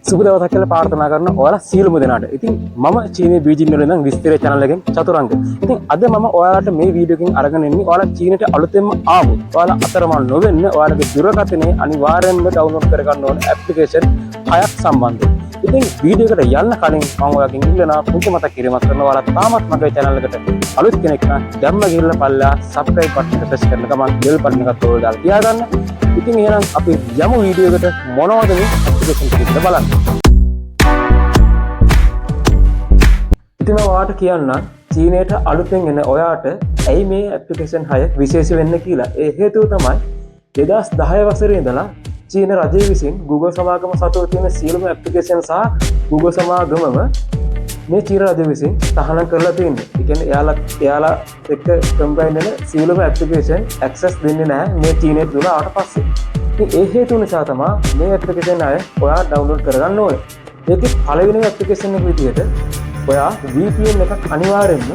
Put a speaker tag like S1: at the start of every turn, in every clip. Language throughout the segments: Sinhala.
S1: සුබ දවසක් කියලා ප්‍රාර්ථනා කරන ඔයාලා සියලුම දෙනාට. ඉතින් මම චීනයේ බීජිං වල ඉඳන් විස්තර channel එකෙන් චතුරංග. ඉතින් අද මම ඔයාලට මේ වීඩියෝ එකෙන් අරගෙන එන්නේ ඔයාලා චීනයට අලුතෙන්ම ආවොත් ඔයාලා අතරමං නොවෙන්න ඔයාලගේ දුරකථනයේ අනිවාර්යෙන්ම ඩවුන්ලෝඩ් කරගන්න ඕන ඇප්ලිකේෂන් 6ක් සම්බන්ධයි. ඉතින් වීඩියෝ එකට යන්න කලින් මම ඔයාලගෙන් ඉල්ලනවා පුංචි මතක් කිරීමක් කරනවා. ඔයාලා තාමත් මගේ channel එකට අලුත් කෙනෙක් නම් දැම්ම ගිහිල්ලා පල්ලා subscribe button එක press කරන ගමන් bell button එකත් ඔයාලා දාලා තියාගන්න. ඉතින් එහෙනම් අපි යමු වීඩියෝ එකට මොනවද මේ ඇප්ලිකේෂන් ටික බලන්න. ඉතින් මම ඔයාලට කියන්න චීනයට අලුතෙන් එන ඔයාට ඇයි මේ ඇප්ලිකේෂන් 6 විශේෂ වෙන්න කියලා. ඒ හේතුව තමයි 2010 වසරේ ඉඳලා චීන රජය විසින් Google සමාගම සතුව තියෙන සියලුම ඇප්ලිකේෂන් සහ Google සමාගමම මේ චීන රජය විසින් තහනම් කරලා තියෙන්නේ. ඒ කියන්නේ එයාලා එක්ක කම්බයින් වෙන සියලුම ඇප්ලිකේෂන් ඇක්සස් දෙන්නේ නැහැ මේ චීනයේ තුල ආවට පස්සේ. ඉතින් ඒ හේතුව නිසා තමයි මේ ඇප්ලිකේෂන් 6 ඔයා ඩවුන්ලෝඩ් කරගන්න ඕනේ. ඒකේ පළවෙනි ඇප්ලිකේෂන් එක විදිහට ඔයා VPN එකක් අනිවාර්යෙන්ම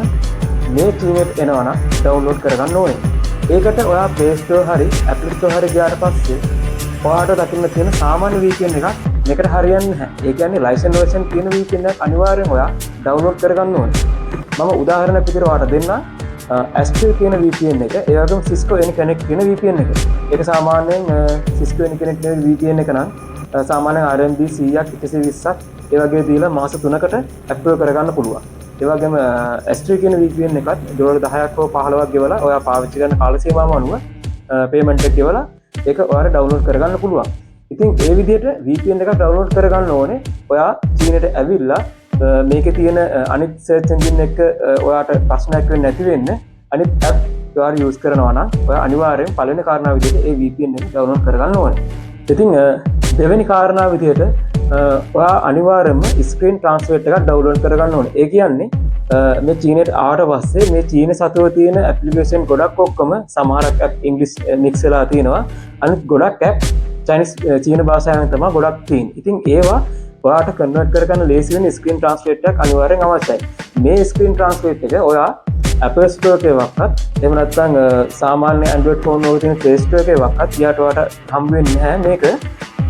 S1: මේ චීනයට එනවා නම් ඩවුන්ලෝඩ් කරගන්න ඕනේ. ඒකට ඔයා Play Store හරි Apple Store හරි ගියාට පස්සේ ඔයාට දකින්න තියෙන සාමාන්‍ය VPN එකක් මේකට හරියන්නේ නැහැ. ඒ කියන්නේ license version තියෙන VPN එකක් අනිවාර්යෙන් ඔයා ඩවුන්ලෝඩ් කරගන්න ඕනේ. මම උදාහරණයක් විදිහට ඔයාට දෙන්නම්. Astral කියන VPN එක, ඒ වගේම Cisco Anyconnect කියන VPN එක. ඒක සාමාන්‍යයෙන් Cisco Anyconnect කියන VPN එක නම් සාමාන්‍යයෙන් RMB 100ක් 120ක් ඒ වගේ දීලා මාස 3කට ඇක්ටිව් කරගන්න පුළුවන්. ඒ වගේම Astral කියන VPN එකත් ඩොලර් 10ක් හෝ 15ක් ගෙවලා ඔයා පාවිච්චි කරන කාල සීමාව අනුව පේමන්ට් එක ගෙවලා ඒක ඔයාලා ඩවුන්ලෝඩ් කරගන්න පුළුවන්. ඉතින් ඒ විදිහට VPN එකක් ඩවුන්ලෝඩ් කරගන්න ඕනේ. ඔයා චීනයට ඇවිල්ලා මේකේ තියෙන අනිත් සර්ච් එන්ජින් එක ඔයාට ප්‍රශ්නයක් වෙන්නේ නැති වෙන්න අනිත් ඇප් ඔයාලා යූස් කරනවා නම් ඔයා අනිවාර්යෙන් පළවෙනි කාරණාව විදිහට ඒ VPN එක ඩවුන්ලෝඩ් කරගන්න ඕනේ. ඉතින් දෙවෙනි කාරණාව විදිහට ඔයා අනිවාර්යෙන්ම ස්ක්‍රීන් ට්‍රාන්ස්ලේට් එකක් ඩවුන්ලෝඩ් කරගන්න ඕනේ. ඒ කියන්නේ මේ චීනයට ආවට පස්සේ මේ චීන සතුව තියෙන ඇප්ලිකේෂන් ගොඩක් ඔක්කොම සමහරක් ඇප් ඉංග්‍රීසි මික්ස් වෙලා තියෙනවා. අනිත් ගොඩක් ඇප් චීන භාෂාවෙන් තමයි ගොඩක් තියෙන්නේ. ඉතින් ඒවා ඔයාට කන්වර්ට් කරගන්න ලේසි වෙන ස්ක්‍රීන් ට්‍රාන්ස්ලේට් එකක් අනිවාර්යෙන් අවශ්‍යයි. මේ ස්ක්‍රීන් ට්‍රාන්ස්ලේට් එක ඔයා Apple Store එකේ වක්වත් එහෙම නැත්නම් සාමාන්‍ය Android phone වල තියෙන Play Store එකේ වක්වත් ඊට ඔයාට හම්බ වෙන්නේ නැහැ මේක.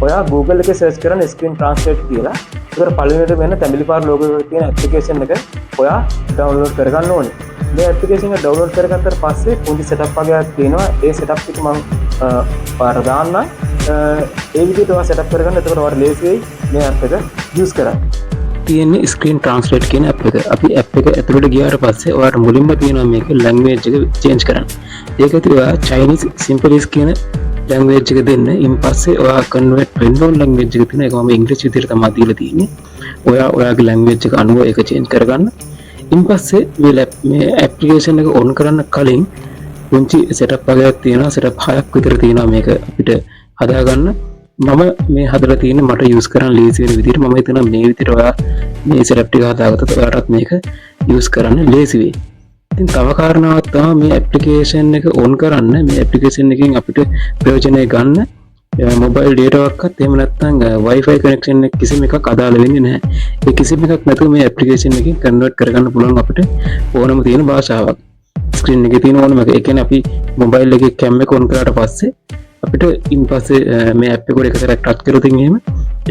S1: ඔයා Google එකේ search කරන screen translate කියලා. ඒකට පළවෙනිට වෙන තමිල්පාර logo එකේ තියෙන application එක ඔයා download කරගන්න ඕනේ. මේ application එක download කරගත්තට පස්සේ පොඩි setup වගේක් තියෙනවා. ඒ setup එක මම ඔයාලට දාන්න. ඒ විදිහට ඔයා setup කරගන්න. එතකොට ඔයාලට ලේසි වෙයි මේ app එක use කරන්න. තියෙන්නේ screen translate කියන app එක. අපි app එක ඇතුළට ගියාට පස්සේ ඔයාලට මුලින්ම තියෙනවා මේක language එක change කරන්න. ඒකදී ඔයා Chinese Simplish කියන language එක දෙන්න. ඉන් පස්සේ ඔයා convert වෙන්න ඕන language එක තියෙන එක මම ඉංග්‍රීසි විදිහට තමයි දීලා තියෙන්නේ. ඔයාගේ language එක අනුව ඒක change කරගන්න. ඉන් පස්සේ මේ application එක on කරන්න කලින් පුංචි setup වගේක් තියෙනවා. setup 6ක් විතර තියෙනවා මේක අපිට හදාගන්න. මම මේ හදලා තියෙන්නේ මට use කරන්න ලේසි වෙන විදිහට. මම හිතනවා මේ විදිහට ඔයා මේ setup ටික හදාගත්තොත් ඔයාටත් මේක use කරන්න ලේසි වෙයි. ඉතින් තව කාරණාවක් තමයි මේ ඇප්ලිකේෂන් එක on කරන්න. මේ ඇප්ලිකේෂන් එකෙන් අපිට ප්‍රයෝජනය ගන්න මොබයිල් data එකක්වත් එහෙම නැත්නම් Wi-Fi connection එක කිසිම එකක් අදාළ වෙන්නේ නැහැ. ඒ කිසිම එකක් නැතුව මේ ඇප්ලිකේෂන් එකෙන් convert කරගන්න පුළුවන් අපිට ඕනම තියෙන භාෂාවක්. ස්ක්‍රීන් එකේ තියෙන ඕනම එක. ඒ කියන්නේ අපි මොබයිල් එකේ cam එක on කරාට පස්සේ අපිට ඉන්පස්සේ මේ ඇප් එක එක සැරයක් ටච් කරොතින් එහෙම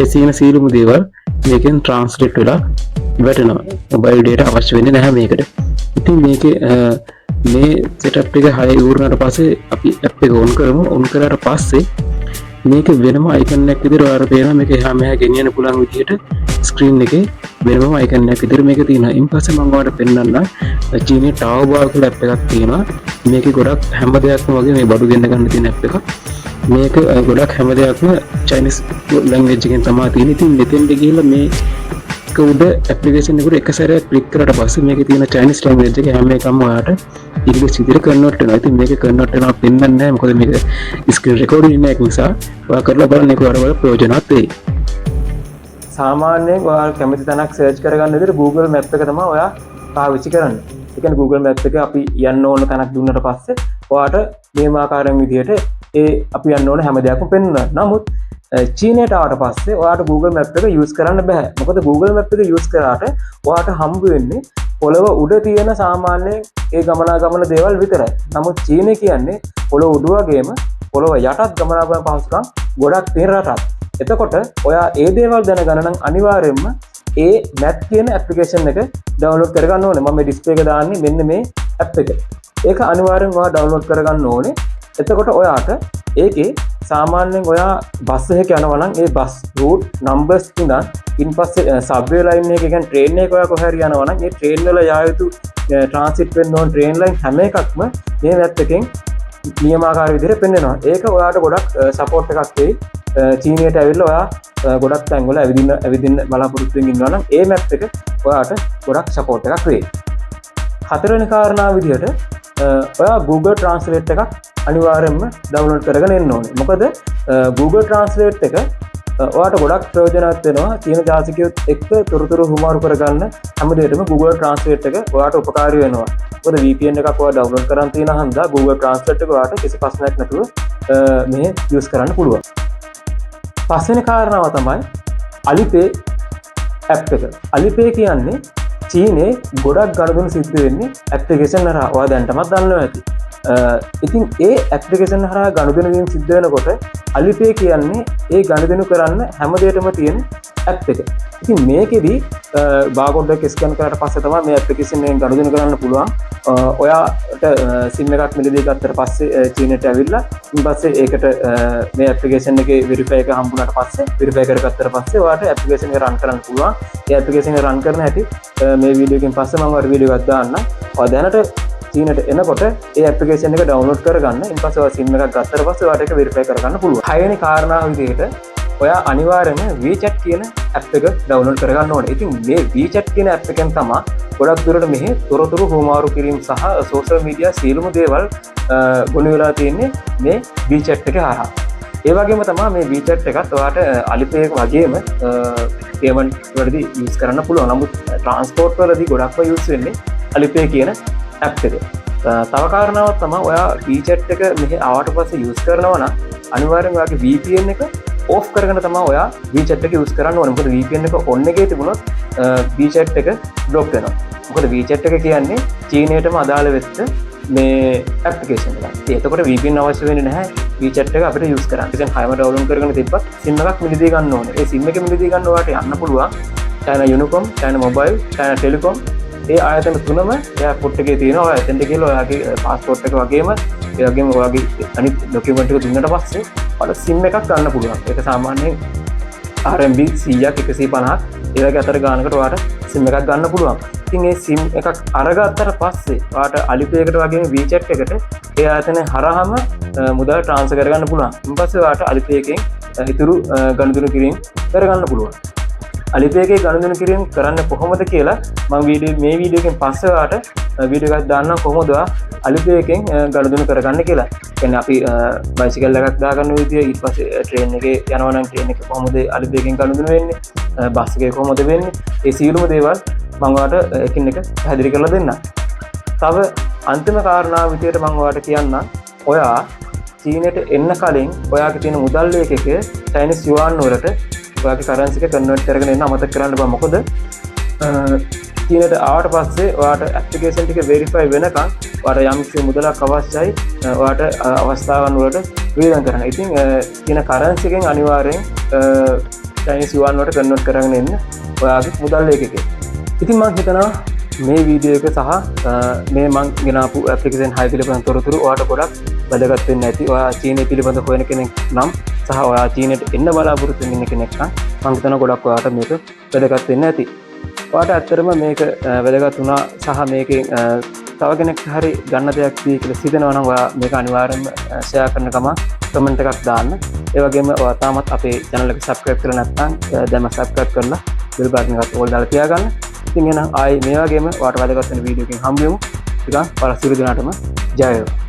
S1: ඒ සීන සීලුම දේවල් මේකෙන් ට්‍රාන්ස්ලේට් වෙලා වැටෙනවා. මොබයිල් data අවශ්‍ය වෙන්නේ නැහැ මේකට. ඉතින් මේකේ මේ setup එක 6 ඉවරනට පස්සේ අපි app එක on කරමු. on කරාට පස්සේ මේක වෙනම icon එකක් විදිහට ඔයාලට පේනවා. මේක එහා මෙහා ගෙනියන්න පුළුවන් විදිහට screen එකේ වෙනම icon එකක් විදිහට මේක තියෙනවා. ඉන් පස්සේ මම ඔයාලට පෙන්නන්නම් චීනයේ Taobao කියලා app එකක් තියෙනවා. මේකේ ගොඩක් හැම දෙයක්ම වගේ මේ බඩු ගෙන්න ගන්න තියෙන app එකක්. මේක ගොඩක් හැම දෙයක්ම Chinese language එකෙන් තමයි තියෙන්නේ. ඉතින් මෙතෙන්ට ගිහිල්ලා මේ උඩ ඇප්ලිකේෂන් එකට එක සැරයක් ක්ලික් කරාට පස්සේ මේකේ තියෙන Chinese language එක හැම එකම ඔයාලට ඉංග්‍රීසි විදිහට කන්වර්ට් වෙනවා. ඉතින් මේක කන්වර්ට් වෙනවා පෙන්වන්නේ නැහැ. මොකද මේක ස්ක්‍රීන් රෙකෝඩින් ඉන්න එක නිසා ඔයා කරලා බලන්න ඒක ඔයාලට ප්‍රයෝජනවත් වෙයි. සාමාන්‍යයෙන් ඔයාලා කැමති තැනක් සර්ච් කරගන්න විදිහට Google Map එක තමයි ඔයා පාවිච්චි කරන්නේ. ඒ කියන්නේ Google Map එක අපි යන්න ඕන තැනක් දුන්නට පස්සේ ඔයාට මේ ආකාරයෙන් විදිහට අපි යන්න ඕන හැම දෙයක්ම පෙන්වනවා. නමුත් චීනයට ආවට පස්සේ ඔයාට Google Map එක use කරන්න බෑ. මොකද Google Map එක use කරාට ඔයාට හම්බ වෙන්නේ පොළව උඩ තියෙන සාමාන්‍ය ඒ ගමනාගමන දේවල් විතරයි. නමුත් චීනය කියන්නේ පොළව උඩ වගේම පොළව යටත් ගමනාගමන පහසුකම් ගොඩක් තියෙන රටක්. එතකොට ඔයා ඒ දේවල් දැනගන්න නම් අනිවාර්යයෙන්ම ඒ මැත් කියන ඇප්ලිකේෂන් එක ඩවුන්ලෝඩ් කරගන්න ඕනේ. මම මේ ඩිස්ප්ලේ එක දාන්නේ මෙන්න මේ ඇප් එක. ඒක අනිවාර්යෙන් ඔයා ඩවුන්ලෝඩ් කරගන්න ඕනේ. එතකොට ඔයාට ඒකේ සාමාන්‍යයෙන් ඔයා බස් එකක යනවා නම් ඒ බස් රූට් නම්බර්ස් ඉඳන් ඉන්පස්සේ සබ්වේ ලයින් එක කියන්නේ ට්‍රේන් එක ඔයා කොහේ හරි යනවා නම් ඒ ට්‍රේන් වල යා යුතු ට්‍රාන්සිට් වෙන්න ඕන ට්‍රේන් ලයින් හැම එකක්ම මේ මැප් එකෙන් නියමාකාර විදිහට පෙන්වනවා. ඒක ඔයාට ගොඩක් සපෝට් එකක් වෙයි. චීනයට ඇවිල්ලා ඔයා ගොඩක් තැන්වල ඇවිදින්න බලාපොරොත්තු වෙමින් ඉන්නවා නම් ඒ මැප් එක ඔයාට ගොඩක් සපෝට් එකක් වෙයි. හතරවෙනි කාරණාව විදිහට ඔයා Google Translate එකක් අනිවාර්යයෙන්ම ඩවුන්ලෝඩ් කරගෙන එන්න ඕනේ. මොකද Google Translate එක ඔයාට ගොඩක් ප්‍රයෝජනවත් වෙනවා. චීන ජාතිකයොත් එක්ක තොරතුරු හුමාරු කරගන්න හැමදේටම Google Translate එක ඔයාට උපකාරී වෙනවා. මොකද VPN එකක් ඔයා ඩවුන්ලෝඩ් කරන් තියෙන හන්දා Google Translate එක ඔයාට කිසි ප්‍රශ්නයක් නැතුව මේ යූස් කරන්න පුළුවන්. පස්වෙනි කාරණාව තමයි Alipay app එක. Alipay කියන්නේ චීනේ ගොඩක් ගනුදෙනු සිද්ධ වෙන්නේ ඇප්ලිකේෂන් හරහා. ඔයා දැනටමත් දන්නවා ඇති. ඉතින් ඒ ඇප්ලිකේෂන් හරහා ගනුදෙනු වීම සිද්ධ වෙනකොට Alipay කියන්නේ ඒ ගනුදෙනු කරන්න හැමදේටම තියෙන ඇප් එක. ඉතින් මේකෙදි බාර්කෝඩ් එක ස්කෑන් කරලා පස්සේ තමයි මේ ඇප්ලිකේෂන් එකෙන් ගනුදෙනු කරන්න පුළුවන්. ඔයාට SIM එකක් මිලදී ගත්තට පස්සේ චීනයට ඇවිල්ලා ඊට පස්සේ ඒකට මේ ඇප්ලිකේෂන් එකේ වෙරිෆයි එක හම්බුනාට පස්සේ වෙරිෆයි කරගත්තට පස්සේ ඔයාට ඇප්ලිකේෂන් එක රන් කරන්න පුළුවන්. ඒ ඇප්ලිකේෂන් එක රන් කරන හැටි මේ වීඩියෝ එකෙන් පස්සේ මම ඔයාලට වීඩියෝ එකක් දාන්නම්. ඔයා දැනට චීනට එනකොට ඒ ඇප්ලිකේෂන් එක ඩවුන්ලෝඩ් කරගන්න. ඊට පස්සේ ඔයා SIM එකක් ගත්තට පස්සේ ඔයාට ඒක වෙරිෆයි කරගන්න පුළුවන්. හයවෙනි කාරණාව විදිහට ඔයා අනිවාර්යයෙන්ම WeChat කියන ඇප් එක ඩවුන්ලෝඩ් කරගන්න ඕනේ. ඉතින් මේ WeChat කියන ඇප් එකෙන් තමයි ගොඩක් දුරට මෙහි තොරතුරු හුවමාරු කිරීම සහ සෝෂල් මීඩියා සියලුම දේවල් ගොනු වෙලා තියෙන්නේ මේ WeChat එකේ හරහා. ඒ වගේම තමයි මේ WeChat එකත් ඔයාට Alipay එක වගේම පේමන්ට් වලදී යූස් කරන්න පුළුවන්. නමුත් ට්‍රාන්ස්පෝර්ට් වලදී ගොඩක්ම යූස් වෙන්නේ Alipay කියන ඇප් එක. තව කාරණාවක් තමයි ඔයා WeChat එක මෙහි ආවට පස්සේ යූස් කරනවා නම් අනිවාර්යෙන්ම ඔයාගේ VPN එක ඕෆ් කරගෙන තමයි ඔයා WeChat එක යූස් කරන්න ඕනේ. මොකද VPN එක ඔන් එකේ තිබුණොත් WeChat එක බ්ලොක් වෙනවා. මොකද WeChat එක කියන්නේ චීනයටම අදාළ වෙච්ච මේ ඇප්ලිකේෂන් එකක්. එතකොට VPN අවශ්‍ය වෙන්නේ නැහැ WeChat එක අපිට යූස් කරන්න. ඉතින් හැම ඩවුන්ලෝඩ් කරගෙන තිබ්බත් SIM එකක් මිලදී ගන්න ඕනේ. ඒ SIM එක මිලදී ගන්න ඔයාට යන්න පුළුවන් China Unicom, China Mobile, China Telecom ඒ ආයතන තුනම එයාපෝට් එකේ තියෙනවා. ඔයා එතෙන්ට ගිහලා ඔයාගේ පාස්පෝර්ට් එක වගේම ඒ වගේම ඔයාගේ අනිත් ඩොකියුමන්ට් ටික දුන්නට පස්සේ ඔයාලා SIM එකක් ගන්න පුළුවන්. ඒක සාමාන්‍යයෙන් RMB 100ක් 150ක් ඒ වගේ අතර ගානකට ඔයාට SIM එකක් ගන්න පුළුවන්. ඉතින් ඒ SIM එකක් අරගත්තට පස්සේ ඔයාට Alipay එකට වගේම WeChat එකට ඒ ආයතන හරහාම මුදල් ට්‍රාන්ස්ෆර් කරගන්න පුළුවන්. ඊට පස්සේ ඔයාට Alipay එකෙන් ඉතුරු ගනුදෙනු කිරීම කරගන්න පුළුවන්. Alipay එකේ ගනුදෙනු කිරීම කරන්න කොහොමද කියලා මම මේ වීඩියෝ එකෙන් පස්සේ ඔයාට වීඩියෝ එකක් දාන්නම් කොහොමද Alipay එකෙන් ගනුදෙනු කරගන්න කියලා. කියන්නේ අපි බයිසිකල් එකක් දාගන්න විදිය ඊට පස්සේ ට්‍රේන් එකේ යනවා නම් ට්‍රේන් එක කොහොමද Alipay එකෙන් ගනුදෙනු වෙන්නේ? බස් එකේ කොහොමද වෙන්නේ? ඒ සියලුම දේවල් මම ඔයාට එකින් එක පැහැදිලි කරලා දෙන්නම්. තව අන්තිම කාරණාව විදියට මම ඔයාට කියන්නම් ඔයා චීනයට එන්න කලින් ඔයාගේ තියෙන මුදල් ලේඛකය චයිනීස් යුවාන් වලට ඔයාගේ කරන්සි එක කන්වර්ට් කරගෙන එන්න අමතක කරන්න බෑ. මොකද චීනයට ආවට පස්සේ ඔයාට ඇප්ලිකේෂන් ටික වෙරිෆයි වෙනකන් ඔයාට යම් කිසි මුදලක් අවශ්‍යයි ඔයාට අවස්ථාවන් වලට වියදම් කරන්න. ඉතින් චීන කරන්සි එකෙන් අනිවාර්යෙන් චයිනීස් යුවාන් වලට කන්වර්ට් කරගෙන එන්න ඔයාගේ මුදල් ලේඛකය. ඉතින් මම හිතනවා මේ වීඩියෝ එක සහ මේ මම ගෙනාපු ඇප්ලිකේෂන් 6 පිළිබඳ තොරතුරු ඔයාලට ගොඩක් වැදගත් වෙන්න ඇති. ඔයා චීනය පිළිබඳ හොයන කෙනෙක් නම් සහ ඔයා චීනයට එන්න බලාපොරොත්තු වෙන කෙනෙක් නම් මම හිතනවා ගොඩක් ඔයාලට මේක වැදගත් වෙන්න ඇති. ඔයාලට ඇත්තටම මේක වැදගත් වුණා සහ මේකෙන් තව කෙනෙක් හරි ගන්න දෙයක් තියෙයි කියලා හිතනවා නම් ඔයා මේක අනිවාර්යෙන්ම ෂෙයා කරන ගමන් කමෙන්ට් එකක් දාන්න. ඒ වගේම ඔයා තාමත් අපේ channel එක subscribe කරලා නැත්නම් දැන්ම subscribe කරලා bell button එකත් ඕල් දාලා තියාගන්න. ඉතින් එහෙනම් ආයි මේ වගේම ඔයාලට වැදගත් වෙන වීඩියෝ එකකින් හම්බ වෙමු. ටිකක් පළසිරු දිනටම ජය වේවා.